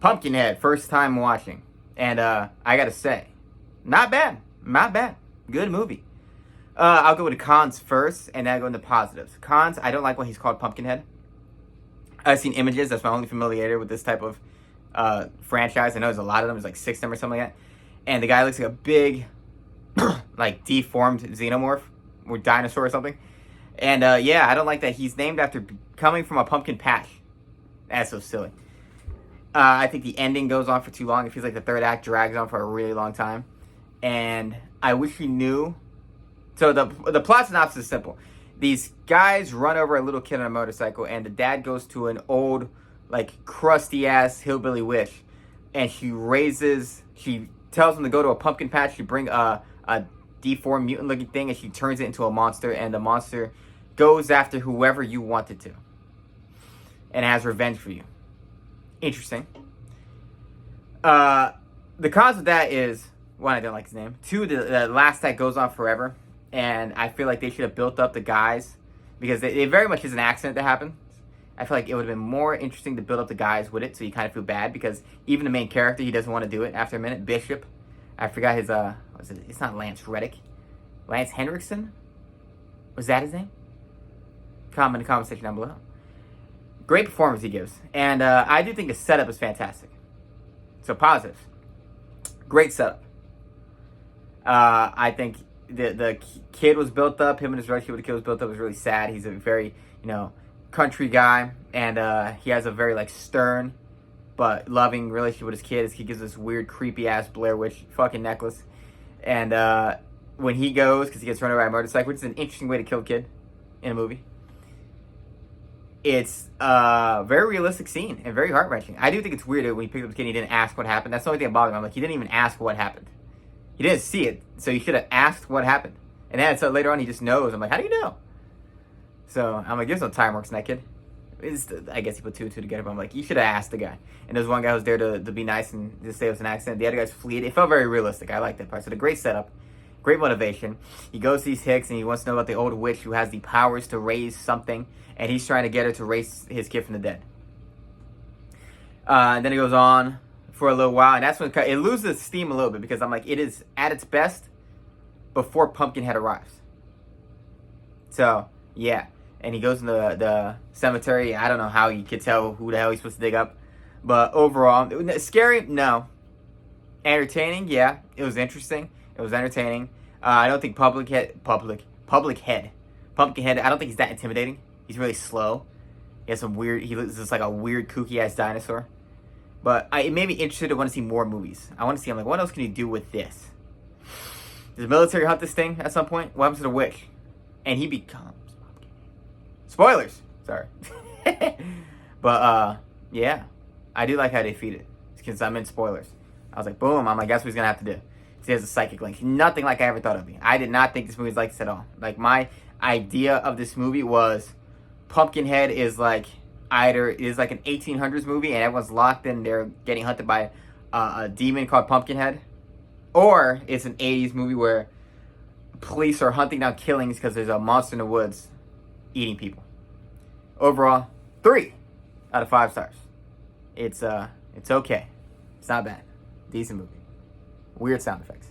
Pumpkinhead, first time watching. And I gotta say, not bad. Not bad. Good movie. I'll go with the cons first, and then I'll go into positives. Cons, I don't like when he's called Pumpkinhead. I've seen images. That's my only familiarity with this type of franchise. I know there's a lot of them. There's like 6 of them or something like that. And the guy looks like a big, like, deformed xenomorph or dinosaur or something. And yeah, I don't like that he's named after coming from a pumpkin patch. That's so silly. I think the ending goes on for too long. It feels like the third act drags on for a really long time. And I wish he knew. So the plot synopsis is simple. These guys run over a little kid on a motorcycle, and the dad goes to an old, like, crusty-ass hillbilly witch. And she tells him to go to a pumpkin patch. She bring a deformed mutant-looking thing, and she turns it into a monster. And the monster goes after whoever you want it to. And has revenge for you. Interesting. The cons of that is, one, I don't like his name. 2, the last act goes on forever. And I feel like they should have built up the guys. Because it very much is an accident that happened. I feel like it would have been more interesting to build up the guys with it. So you kind of feel bad. Because even the main character, he doesn't want to do it after a minute. Bishop. I forgot his, it's not Lance Reddick. Lance Henriksen? Was that his name? Comment in the comment section down below. Great performance he gives. And I do think the setup is fantastic. So positive. Great setup. I think the kid was built up. Him and his relationship with the kid was built up. It was really sad. He's a very, country guy. And he has a very, stern but loving relationship with his kid. He gives this weird, creepy-ass Blair Witch fucking necklace. And when he goes, because he gets run over by a motorcycle, which is an interesting way to kill a kid in a movie. It's a very realistic scene and very heart-wrenching. I do think it's weird that when he picked up the kid, he didn't ask what happened. That's the only thing that bothered me. I'm like, he didn't even ask what happened. He didn't see it, so you should have asked what happened. And then so later on, he just knows. I'm like, how do you know? So I'm like, there's no time works in that kid. I guess he put 2 and 2 together, but I'm like, you should have asked the guy. And there's one guy who's there to be nice and just say it was an accident. The other guy's fleeing. It felt very realistic. I like that part. So the great setup. Great motivation. He goes to these Hicks and he wants to know about the old witch who has the powers to raise something. And he's trying to get her to raise his kid from the dead. And then it goes on for a little while. And that's when it loses steam a little bit. Because I'm like, it is at its best before Pumpkinhead arrives. So, yeah. And he goes in the cemetery. I don't know how you could tell who the hell he's supposed to dig up. But overall, scary? No. Entertaining? Yeah. It was interesting. It was entertaining. I don't think Pumpkinhead, I don't think he's that intimidating. He's really slow. He looks just like a weird, kooky-ass dinosaur. But it made me interested. I want to see more movies. I want to see, I'm like, what else can you do with this? Does the military hunt this thing at some point? What happens to the witch? And he becomes Pumpkinhead. Spoilers! Sorry. But, yeah. I do like how they feed it. Because I'm in spoilers. I was like, boom. I'm like, that's what he's going to have to do. He has a psychic link. Nothing like I ever thought of me. I did not think this movie was like this at all. Like, my idea of this movie was Pumpkinhead is like either it is like an 1800s movie and everyone's locked in, they're getting hunted by a demon called Pumpkinhead, or it's an 80s movie where police are hunting down killings because there's a monster in the woods eating people. Overall, 3 out of 5 stars. It's okay. It's not bad. Decent movie. Weird sound effects.